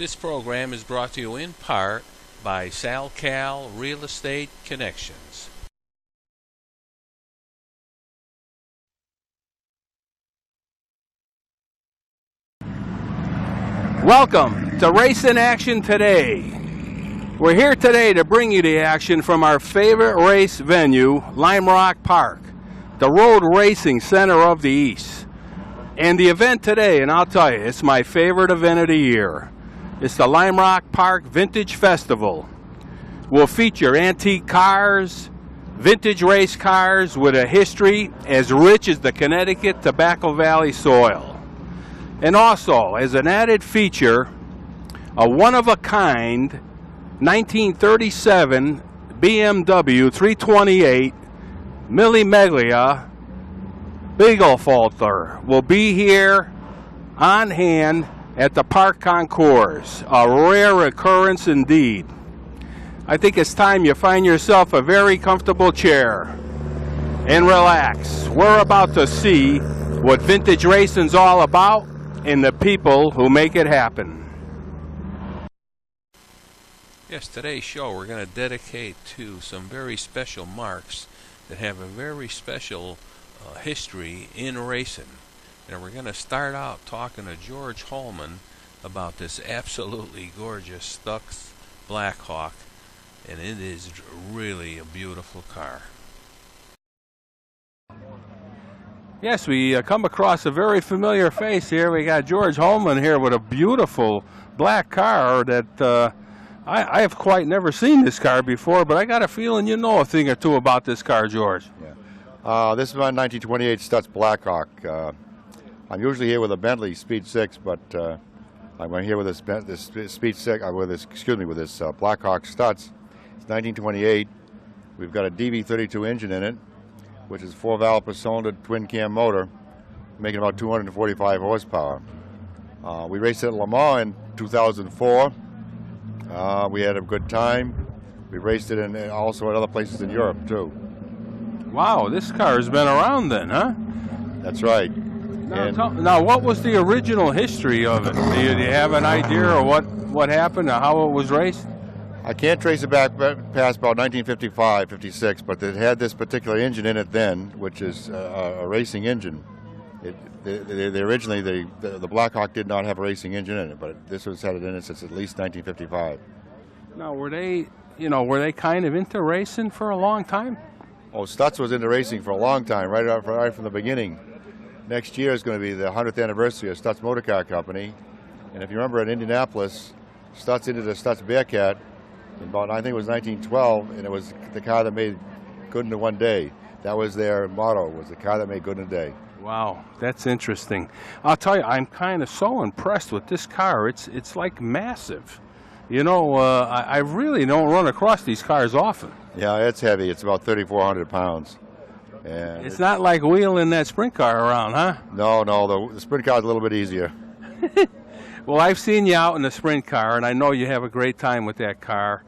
This program is brought to you in part by SalCal Real Estate Connections. Welcome to Race in Action Today. We're here today to bring you the action from our favorite race venue, Lime Rock Park, the road racing center of the East. And the event today, and I'll tell you, it's my favorite event of the year. It's the Lime Rock Park Vintage Festival. We'll feature antique cars, vintage race cars with a history as rich as the Connecticut Tobacco Valley soil. And also, as an added feature, a one-of-a-kind 1937 BMW 328 Milli Meglia Beaglefalter will be here on hand at the Park Concourse, a rare occurrence indeed. I think it's time you find yourself a very comfortable chair and relax. We're about to see what vintage racing's all about and the people who make it happen. Yes, today's show we're going to dedicate to some very special marks that have a very special history in racing. And we're going to start out talking to George Holman about this absolutely gorgeous Stux Blackhawk, and it is really a beautiful car. Yes, we come across a very familiar face here. We got George Holman here with a beautiful black car that I have quite never seen this car before, but I got a feeling you know a thing or two about this car, George. Yeah. This is my 1928 Stutz Blackhawk. I'm usually here with a Bentley Speed 6, but I'm here with this Speed 6, with this Blackhawk Stutz. It's 1928. We've got a DB32 engine in it, which is 4-valve per cylinder twin cam motor, making about 245 horsepower. We raced at Le Mans in 2004. We had a good time. We raced it also at other places in Europe too. Wow, this car has been around then, huh? That's right. Now, what was the original history of it? Do you have an idea of what happened or how it was raced? I can't trace it back past about 1955, 56, but it had this particular engine in it then, which is a racing engine. Originally, the Blackhawk did not have a racing engine in it, but this was had it in it since at least 1955. Now, were they kind of into racing for a long time? Oh, Stutz was into racing for a long time, right from the beginning. Next year is going to be the 100th anniversary of Stutz Motor Car Company, and if you remember in Indianapolis, Stutz entered the Stutz Bearcat in about, I think it was 1912, and it was the car that made good in one day. That was their motto, was the car that made good in a day. Wow, that's interesting. I'll tell you, I'm kind of so impressed with this car. It's like massive. You know, I really don't run across these cars often. Yeah, it's heavy. It's about 3,400 pounds. And it's not like wheeling that sprint car around, huh? No, the sprint car is a little bit easier. Well, I've seen you out in the sprint car, and I know you have a great time with that car.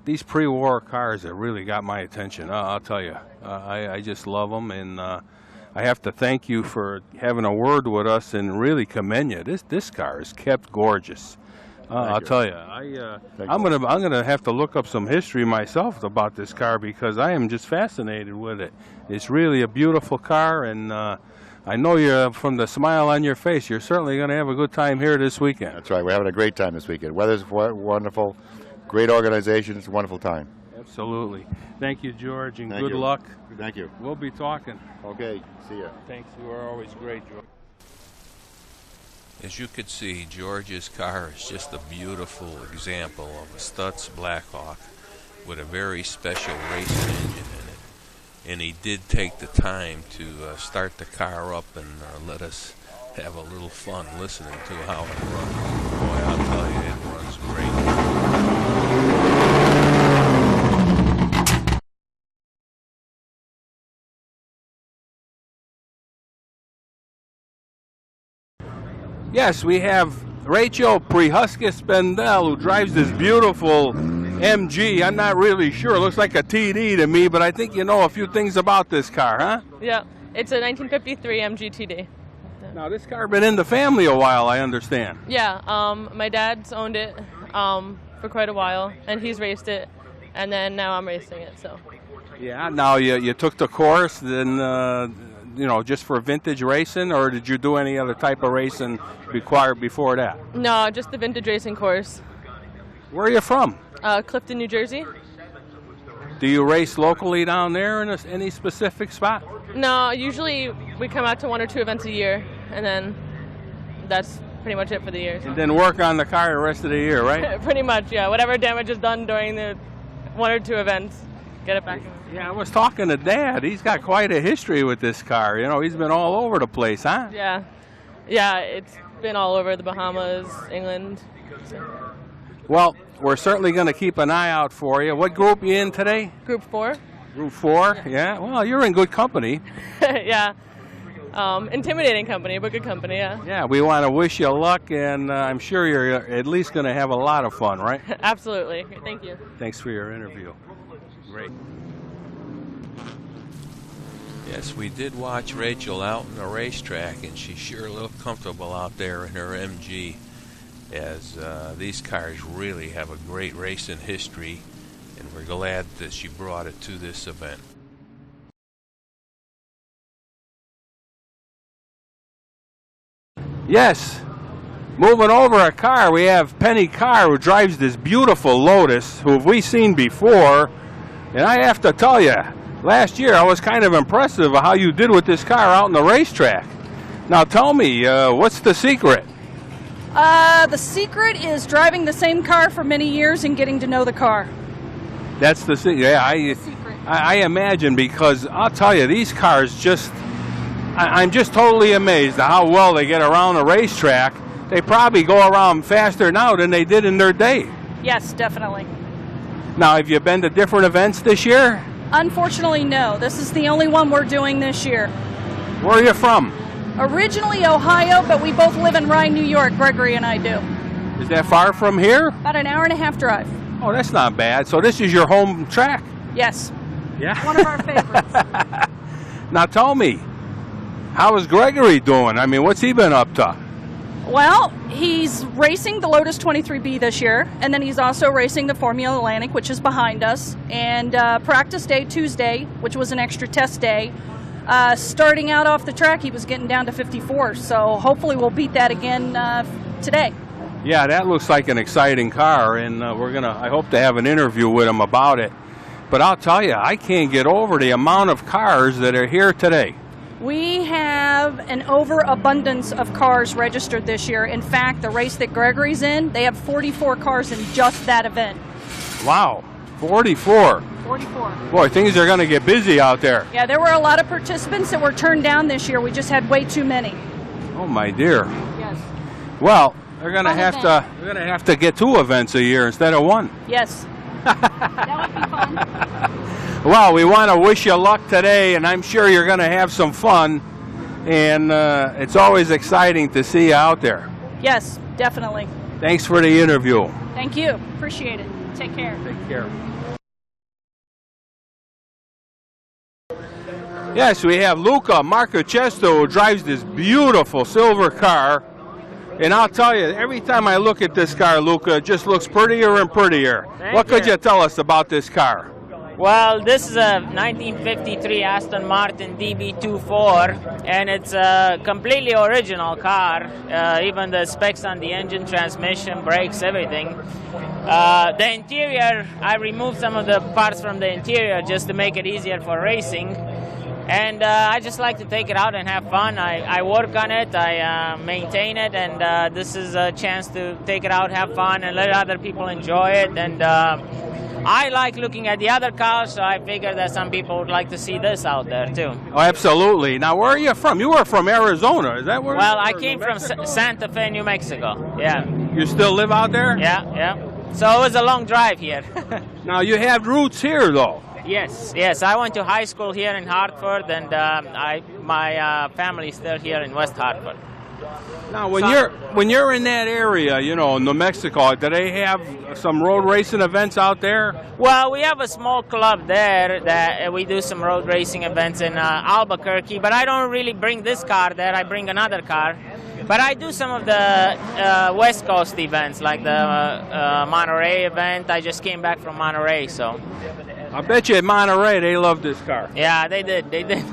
These pre-war cars have really got my attention. I'll tell you, I just love them, and I have to thank you for having a word with us and really commend you. This car is kept gorgeous. I'll tell you, I'm gonna have to look up some history myself about this car because I am just fascinated with it. It's really a beautiful car, and I know you're, from the smile on your face, you're certainly going to have a good time here this weekend. That's right. We're having a great time this weekend. Weather's wonderful. Great organization. It's a wonderful time. Absolutely. Thank you, George, and good luck. Thank you. We'll be talking. Okay. See ya. Thanks. You are always great, George. As you could see, George's car is just a beautiful example of a Stutz Blackhawk with a very special racing engine in it. And he did take the time to start the car up and let us have a little fun listening to how it runs. Boy, I'll tell you, it runs great. Yes, we have Rachel Prehuskis-Bendel, who drives this beautiful MG. I'm not really sure. It looks like a TD to me, but I think you know a few things about this car, huh? Yeah, it's a 1953 MG TD. Now this car been in the family a while, I understand. Yeah, my dad's owned it for quite a while, and he's raced it, and then now I'm racing it. So. Yeah. Now you took the course, then you know, just for vintage racing, or did you do any other type of racing required before that? No, just the vintage racing course. Where are you from? Clifton, New Jersey. Do you race locally down there in any specific spot? No, usually we come out to 1 or 2 events a year, and then that's pretty much it for the year. So. And then work on the car the rest of the year, right? Pretty much, yeah. Whatever damage is done during the 1 or 2 events, get it back. Yeah, I was talking to Dad. He's got quite a history with this car. You know, he's been all over the place, huh? Yeah. Yeah, it's been all over the Bahamas, England. So. Well, we're certainly going to keep an eye out for you. What group you in today? Group 4. Group 4, yeah. Well, you're in good company. Yeah. Intimidating company, but good company, yeah. Yeah, we want to wish you luck, and I'm sure you're at least going to have a lot of fun, right? Absolutely. Thank you. Thanks for your interview. Great. Yes, we did watch Rachel out on the racetrack, and she sure looked comfortable out there in her MG, as these cars really have a great racing history, and we're glad that she brought it to this event. Yes, moving over a car, we have Penny Carr, who drives this beautiful Lotus, who we've seen before, and I have to tell you, last year I was kind of impressed with how you did with this car out on the racetrack. Now tell me, what's the secret? The secret is driving the same car for many years and getting to know the car. That's the secret. Yeah, I imagine, because I'll tell you, these cars just, I'm just totally amazed at how well they get around the racetrack. They probably go around faster now than they did in their day. Yes, definitely. Now, have you been to different events this year? Unfortunately, no. This is the only one we're doing this year. Where are you from? Originally Ohio, but we both live in Rye, New York. Gregory and I do. Is that far from here? About an hour-and-a-half drive. Oh, that's not bad. So this is your home track? Yes. Yeah. One of our favorites. Now tell me, how is Gregory doing? I mean, what's he been up to? Well, he's racing the Lotus 23B this year, and then he's also racing the Formula Atlantic, which is behind us, and practice day Tuesday, which was an extra test day. Starting out off the track, he was getting down to 54, so hopefully we'll beat that again today. Yeah, that looks like an exciting car, and I hope to have an interview with him about it. But I'll tell you, I can't get over the amount of cars that are here today. We have an overabundance of cars registered this year. In fact, the race that Gregory's in, they have 44 cars in just that event. Wow, 44. 44. Boy, things are going to get busy out there. Yeah, there were a lot of participants that were turned down this year. We just had way too many. Oh my dear. Yes. Well, they're going to have to get 2 events a year instead of 1. Yes. That would be fun. Well, we want to wish you luck today, and I'm sure you're going to have some fun, and it's always exciting to see you out there. Yes, definitely. Thanks for the interview. Thank you. Appreciate it. Take care. Take care. Yes, we have Luca Marcacesto, who drives this beautiful silver car. And I'll tell you, every time I look at this car, Luca, it just looks prettier and prettier. What could you tell us about this car? Well, this is a 1953 Aston Martin DB24, and it's a completely original car. Even the specs on the engine, transmission, brakes, everything. The interior, I removed some of the parts from the interior just to make it easier for racing. And I just like to take it out and have fun. I work on it, I maintain it, and this is a chance to take it out, have fun, and let other people enjoy it. And I like looking at the other cars, so I figured that some people would like to see this out there too. Oh, absolutely. Now, where are you from? You were from Arizona, is that where? Well, I came from Santa Fe, New Mexico. Yeah. You still live out there? Yeah, yeah. So it was a long drive here. Now, you have roots here, though. Yes, yes. I went to high school here in Hartford, and my family's still here in West Hartford. Now, when you're in that area, you know, New Mexico, do they have some road racing events out there? Well, we have a small club there that we do some road racing events in Albuquerque, but I don't really bring this car there. I bring another car. But I do some of the West Coast events, like the Monterey event. I just came back from Monterey, so. I bet you at Monterey they love this car. Yeah, they did. They did.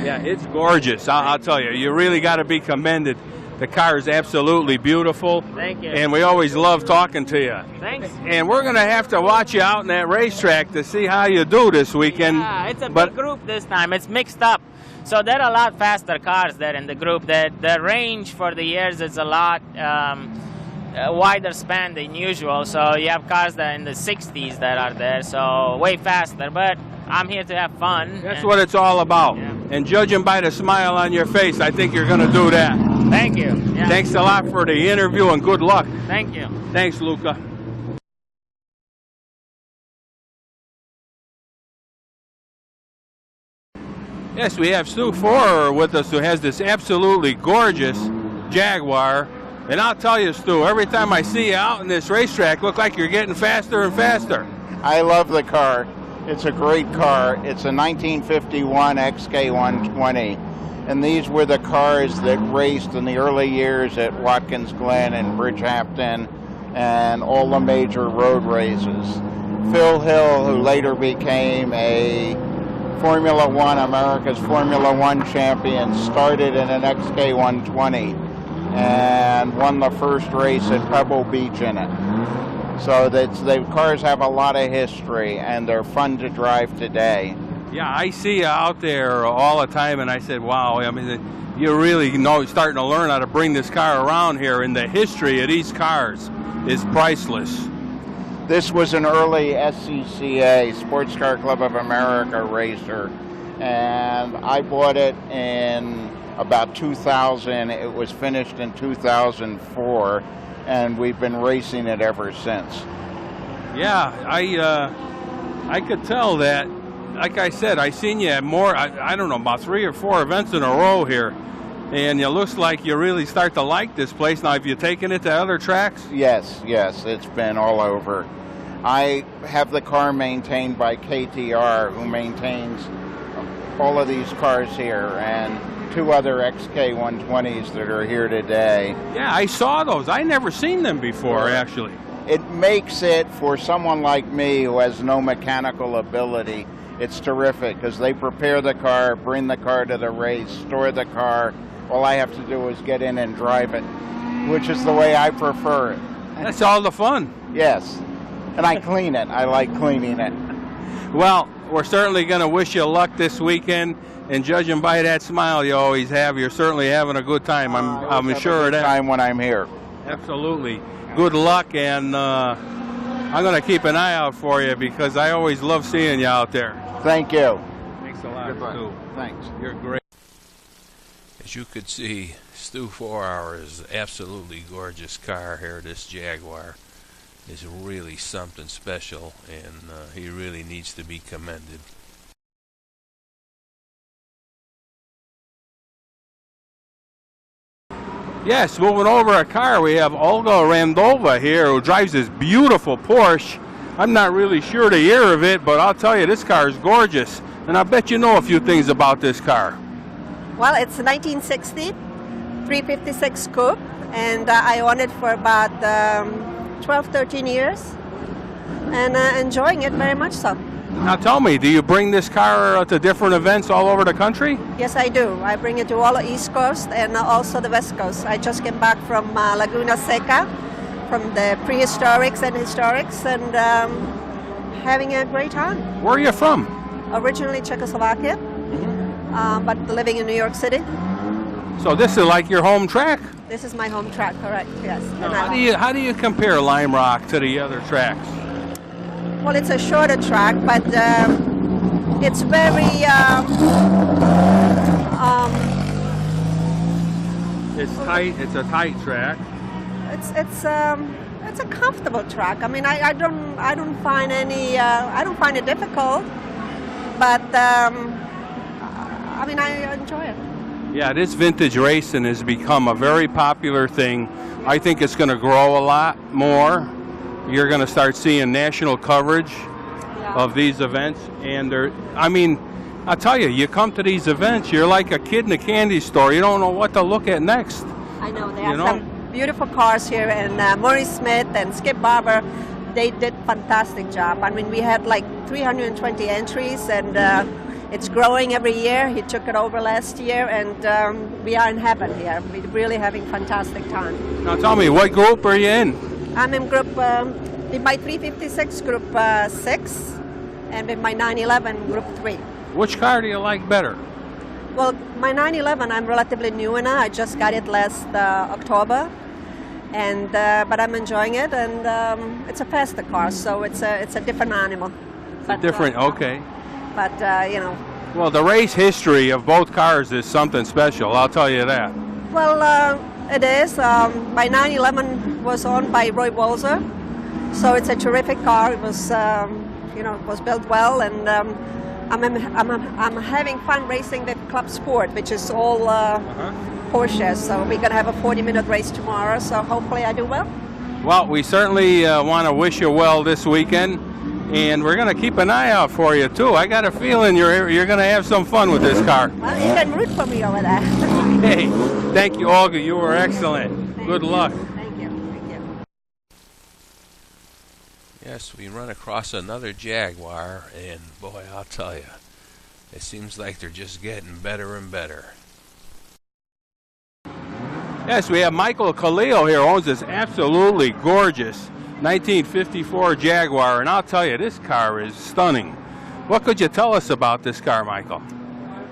Yeah, it's gorgeous. I'll tell you, you really got to be commended. The car is absolutely beautiful. Thank you. And we always love talking to you. Thanks. And we're going to have to watch you out in that racetrack to see how you do this weekend. Yeah, it's a big group this time. It's mixed up. So there are a lot faster cars there in the group. The range for the years is a lot wider span than usual. So you have cars that are in the 60s that are there, so way faster. But I'm here to have fun. That's what it's all about. Yeah. And judging by the smile on your face, I think you're going to do that. Thank you. Yeah. Thanks a lot for the interview and good luck. Thank you. Thanks, Luca. Yes, we have Stu Forer with us, who has this absolutely gorgeous Jaguar. And I'll tell you, Stu, every time I see you out in this racetrack, look like you're getting faster and faster. I love the car. It's a great car. It's a 1951 XK120. And these were the cars that raced in the early years at Watkins Glen and Bridgehampton and all the major road races. Phil Hill, who later became a Formula One, America's Formula One champion, started in an XK120 and won the first race at Pebble Beach in it. So the cars have a lot of history and they're fun to drive today. Yeah, I see you out there all the time, and I said, wow, I mean, you really know, starting to learn how to bring this car around here, and the history of these cars is priceless. This was an early SCCA, Sports Car Club of America racer, and I bought it in about 2000. It was finished in 2004, and we've been racing it ever since. Yeah, I could tell that. Like I said, I seen you at more, I don't know, about 3 or 4 events in a row here, and it looks like you really start to like this place. Now, have you taken it to other tracks? Yes, it's been all over. I have the car maintained by KTR, who maintains all of these cars here, and 2 other XK120s that are here today. Yeah, I saw those. I never seen them before, actually. It makes it, for someone like me who has no mechanical ability, it's terrific because they prepare the car, bring the car to the race, store the car. All I have to do is get in and drive it, which is the way I prefer it. That's all the fun. Yes, and I clean it. I like cleaning it. Well, we're certainly going to wish you luck this weekend, and judging by that smile you always have, you're certainly having a good time. I'm sure of that. Time when I'm here. Absolutely. Good luck, and I'm going to keep an eye out for you because I always love seeing you out there. Thank you. Thanks a lot, Stu. Thanks. You're great. As you could see, Stu 4-Hour's absolutely gorgeous car here, this Jaguar, is really something special, and he really needs to be commended. Yes, moving over a car, we have Olga Randova here, who drives this beautiful Porsche. I'm not really sure the year of it, but I'll tell you, this car is gorgeous. And I bet you know a few things about this car. Well, it's a 1960 356 coupe, and I owned it for about 12, 13 years, and enjoying it very much so. Now tell me, do you bring this car to different events all over the country? Yes, I do. I bring it to all the East Coast and also the West Coast. I just came back from Laguna Seca, from the prehistorics and historics, and having a great time. Where are you from? Originally Czechoslovakia, but living in New York City. So this is like your home track? This is my home track, correct, yes. Now, how do you compare Lime Rock to the other tracks? Well, it's a shorter track, but it's very... it's tight. It's a tight track. It's a comfortable track. I mean, I don't find it difficult, but I mean, I enjoy it. Yeah, this vintage racing has become a very popular thing. I think it's going to grow a lot more. You're going to start seeing national coverage of these events, and I mean, I'll tell you, you come to these events, you're like a kid in a candy store. You don't know what to look at next. I know, there are some beautiful cars here, and Murray Smith and Skip Barber, they did fantastic job. I mean, we had like 320 entries, and it's growing every year. He took it over last year, and we are in heaven here. We're really having fantastic time. Now tell me, what group are you in? I'm in group, with my 356 group 6, and with my 911 group 3. Which car do you like better? Well, my 911, I'm relatively new in it. I just got it last October, and but I'm enjoying it, and it's a faster car, so it's a different animal. Different, okay. But you know. Well, the race history of both cars is something special. I'll tell you that. Well, it is. My 911 was owned by Roy Walzer, so it's a terrific car. It was, you know, it was built well, and I'm having fun racing the Club Sport, which is all Porsche. So we're gonna have a 40-minute race tomorrow. So hopefully I do well. Well, we certainly want to wish you well this weekend, and we're going to keep an eye out for you too. I got a feeling you're going to have some fun with this car. Well, you can root for me over there. Okay, thank you, Olga. You were excellent. Good luck. Thank you. Thank you. Yes, we run across another Jaguar, and boy, I'll tell you, it seems like they're just getting better and better. Yes, we have Michael Khalil here, owns this absolutely gorgeous 1954 Jaguar, and I'll tell you, this car is stunning. What could you tell us about this car, Michael?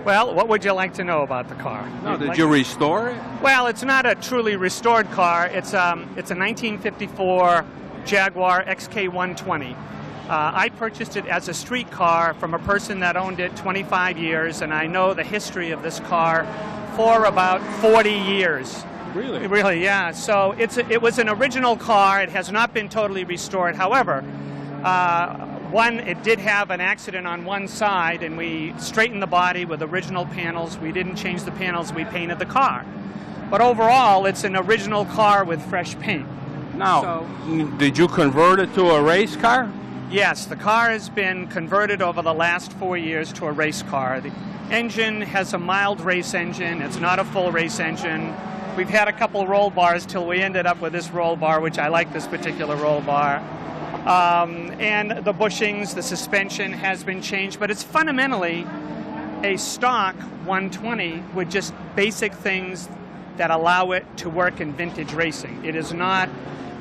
Well, what would you like to know about the car? No, did you restore it? Well, it's not a truly restored car. It's a 1954 Jaguar XK120. I purchased it as a street car from a person that owned it 25 years, and I know the history of this car for about 40 years. Really? Really, yeah. So it was an original car. It has not been totally restored. However, it did have an accident on one side, and we straightened the body with original panels. We didn't change the panels. We painted the car. But overall, it's an original car with fresh paint. Now, did you convert it to a race car? Yes, the car has been converted over the last 4 years to a race car. The engine has a mild race engine. It's not a full race engine. We've had a couple roll bars till we ended up with this roll bar, which I like this particular roll bar. And the bushings, the suspension has been changed, but it's fundamentally a stock 120 with just basic things that allow it to work in vintage racing. It is not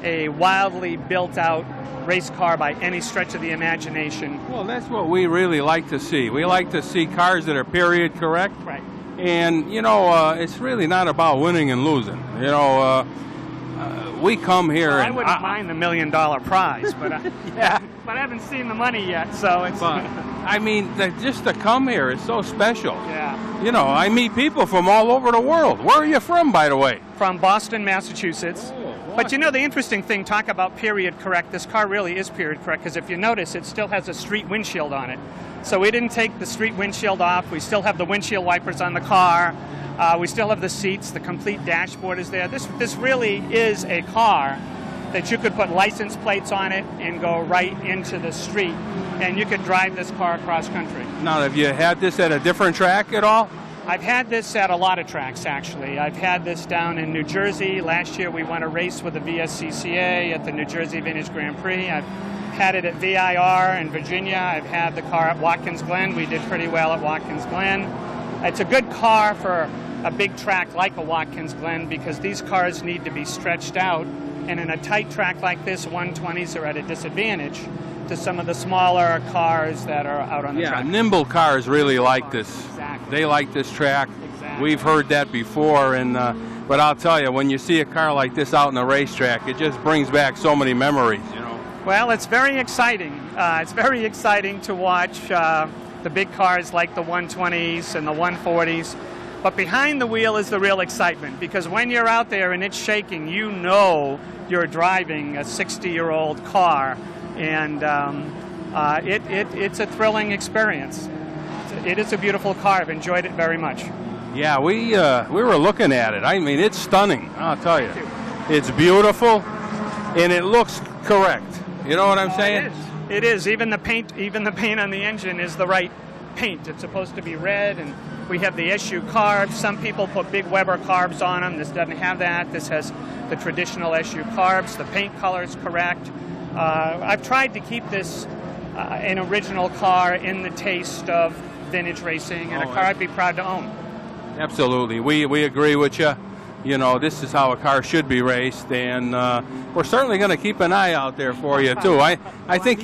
a wildly built out race car by any stretch of the imagination. Well, that's what we really like to see. We like to see cars that are period correct. Right. And, you know, it's really not about winning and losing. You know, we come here well, and... I wouldn't mind the $1 million prize, but, yeah. But I haven't seen the money yet, so it's... But, I mean, just to come here is so special. Yeah. You know, I meet people from all over the world. Where are you from, by the way? From Boston, Massachusetts. But you know, the interesting thing, talk about period correct, this car really is period correct, because if you notice, it still has a street windshield on it. So we didn't take the street windshield off. We still have the windshield wipers on the car. We still have the seats. The complete dashboard is there. This really is a car that you could put license plates on it and go right into the street, and you could drive this car across country. Now, have you had this at a different track at all? I've had this at a lot of tracks, actually. I've had this down in New Jersey. Last year we won a race with the VSCCA at the New Jersey Vintage Grand Prix. I've had it at VIR in Virginia. I've had the car at Watkins Glen. We did pretty well at Watkins Glen. It's a good car for a big track like a Watkins Glen because these cars need to be stretched out. And in a tight track like this, 120s are at a disadvantage to some of the smaller cars that are out on the track. Yeah, nimble cars really like this. Exactly. They like this track. Exactly. We've heard that before, and but I'll tell you, when you see a car like this out in the racetrack, it just brings back so many memories, you know. Well, it's very exciting. It's very exciting to watch the big cars like the 120s and the 140s. But behind the wheel is the real excitement, because when you're out there and it's shaking, you know you're driving a 60-year-old car, and it's a thrilling experience. It is a beautiful car. I've enjoyed it very much. Yeah, we were looking at it. I mean, it's stunning. I'll tell you, it's beautiful, and it looks correct. You know what I'm saying? It is. Even the paint on the engine is the right paint. It's supposed to be red, and we have the SU carbs. Some people put big Weber carbs on them. This doesn't have that. This has the traditional SU carbs. The paint color is correct. I've tried to keep this an original car in the taste of vintage racing, and a car I'd be proud to own. Absolutely. We agree with you. You know, this is how a car should be raced, and we're certainly going to keep an eye out there for you too. I think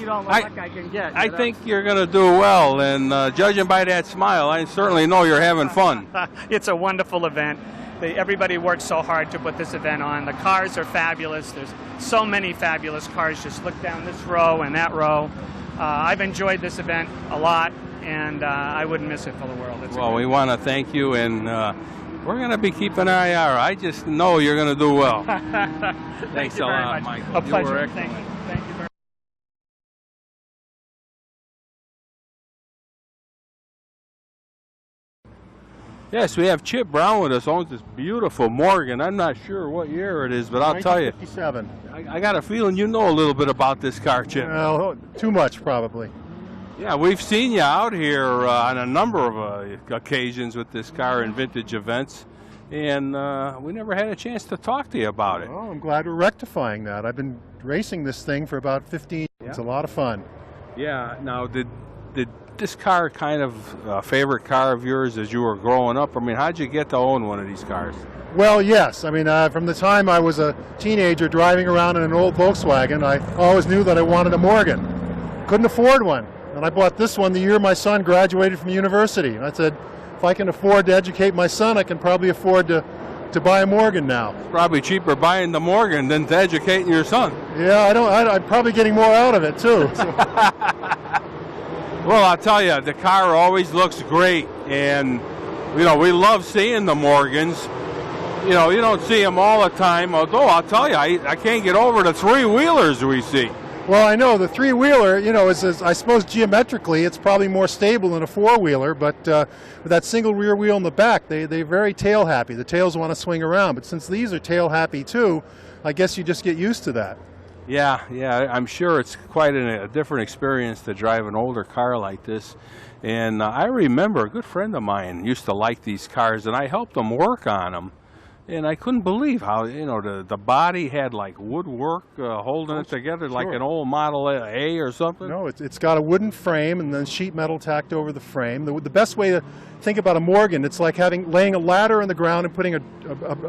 you're going to do well, and judging by that smile, I certainly know you're having fun. It's a wonderful event. Everybody works so hard to put this event on. The cars are fabulous. There's so many fabulous cars. Just look down this row and that row. I've enjoyed this event a lot, and I wouldn't miss it for the world. Well, we want to thank you, and we're going to be keeping an eye out. I just know you're going to do well. Thanks a lot, Michael. A pleasure. Thank you. Thank you very much. Yes, we have Chip Brown with us, owns this beautiful Morgan. I'm not sure what year it is, but I'll tell you. 1957. I got a feeling you know a little bit about this car, Chip. Well, too much, probably. Yeah, we've seen you out here on a number of occasions with this car in vintage events, and we never had a chance to talk to you about it. Well, I'm glad we're rectifying that. I've been racing this thing for about 15 years. It's a lot of fun. Yeah, now did this car kind of a favorite car of yours as you were growing up? I mean, how'd you get to own one of these cars? Well, yes. I mean, from the time I was a teenager driving around in an old Volkswagen, I always knew that I wanted a Morgan. Couldn't afford one. And I bought this one the year my son graduated from university. And I said, if I can afford to educate my son, I can probably afford to buy a Morgan now. Probably cheaper buying the Morgan than to educating your son. Yeah, I'm probably getting more out of it, too. So. Well, I'll tell you, the car always looks great, and you know, we love seeing the Morgans. You know, you don't see them all the time, although I'll tell you, I can't get over the three-wheelers we see. Well, I know the three-wheeler, you know, is I suppose geometrically it's probably more stable than a four-wheeler, but with that single rear wheel in the back, they're very tail-happy. The tails want to swing around, but since these are tail-happy too, I guess you just get used to that. Yeah, I'm sure it's quite a different experience to drive an older car like this. And I remember a good friend of mine used to like these cars, and I helped him work on them. And I couldn't believe how, you know, the body had like woodwork holding it together, like an old Model A or something. No, it's got a wooden frame and then sheet metal tacked over the frame. The best way to think about a Morgan, it's like laying a ladder in the ground and putting a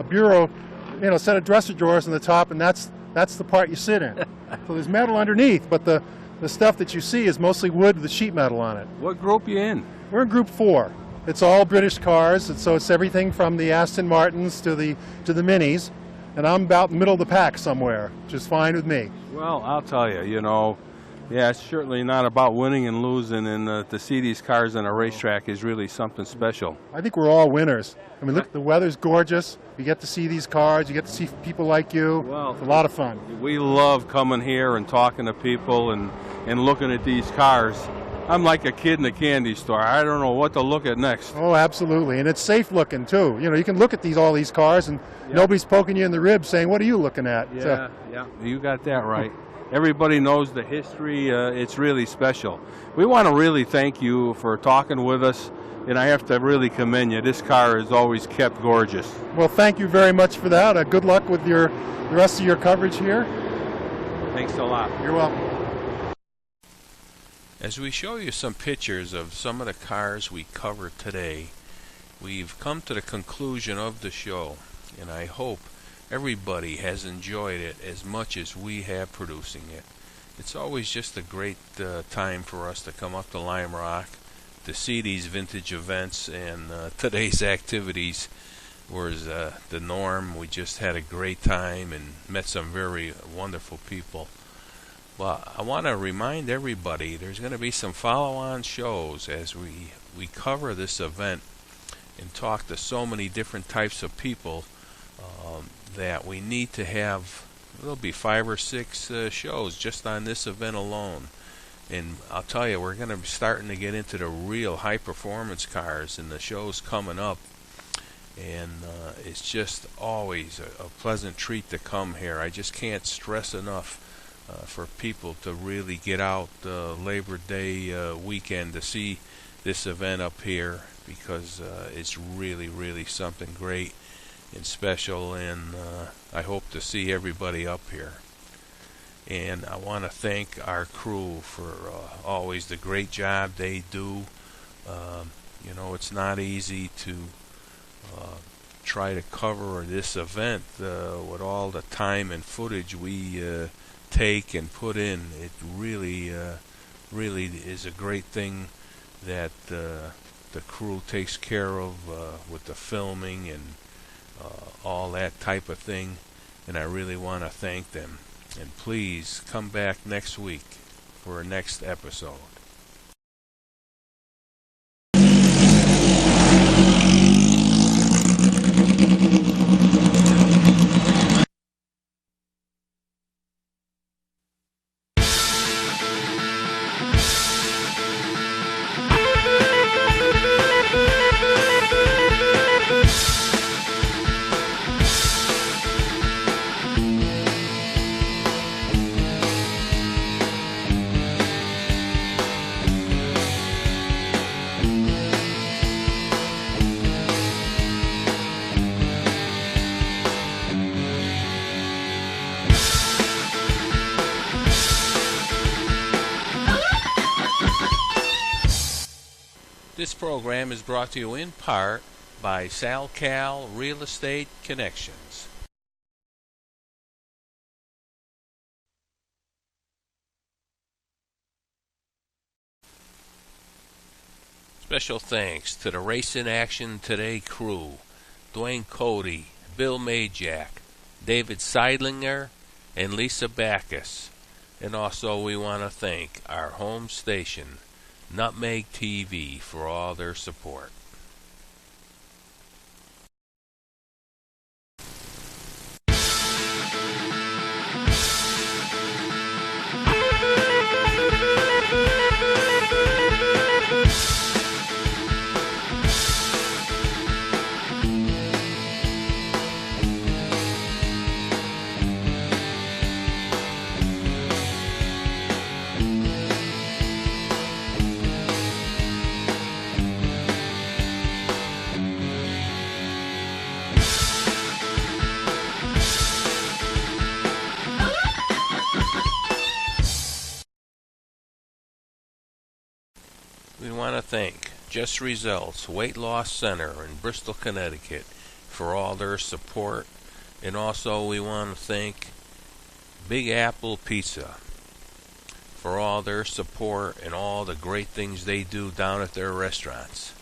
bureau, you know, a set of dresser drawers on the top, and that's the part you sit in. So there's metal underneath, but the stuff that you see is mostly wood with the sheet metal on it. What group you in? We're in Group 4. It's all British cars, and so it's everything from the Aston Martins to the Minis, and I'm about in the middle of the pack somewhere, which is fine with me. Well, I'll tell you, you know, yeah, it's certainly not about winning and losing, and to see these cars on a racetrack is really something special. I think we're all winners. I mean, look, the weather's gorgeous. You get to see these cars. You get to see people like you. Well, it's a lot of fun. We love coming here and talking to people and looking at these cars. I'm like a kid in a candy store. I don't know what to look at next. Oh, absolutely. And it's safe looking, too. You know, you can look at all these cars, and nobody's poking you in the ribs saying, what are you looking at? Yeah, you got that right. Everybody knows the history. It's really special. We want to really thank you for talking with us, and I have to really commend you. This car is always kept gorgeous. Well, thank you very much for that. Good luck with the rest of your coverage here. Thanks a lot. You're welcome. As we show you some pictures of some of the cars we covered today, we've come to the conclusion of the show, and I hope everybody has enjoyed it as much as we have producing it. It's always just a great time for us to come up to Lime Rock to see these vintage events, and today's activities was the norm. We just had a great time and met some very wonderful people. Well, I want to remind everybody there's going to be some follow-on shows as we cover this event and talk to so many different types of people that we need to have. There'll be 5 or 6 shows just on this event alone. And I'll tell you, we're going to be starting to get into the real high-performance cars in the shows coming up. and it's just always a pleasant treat to come here. I just can't stress enough for people to really get out Labor Day weekend to see this event up here, because it's really something great and special, and I hope to see everybody up here. And I want to thank our crew for always the great job they do. You know, it's not easy to try to cover this event with all the time and footage we take and put in. It really is a great thing that the crew takes care of with the filming and all that type of thing, and I really want to thank them. And please come back next week for our next episode. This program is brought to you in part by SalCal Real Estate Connections. Special thanks to the Race in Action Today crew, Dwayne Cody, Bill Majak, David Seidlinger, and Lisa Backus. And also we want to thank our home station, Nutmeg TV, for all their support. We want to thank Just Results Weight Loss Center in Bristol, Connecticut for all their support. And also we want to thank Big Apple Pizza for all their support and all the great things they do down at their restaurants.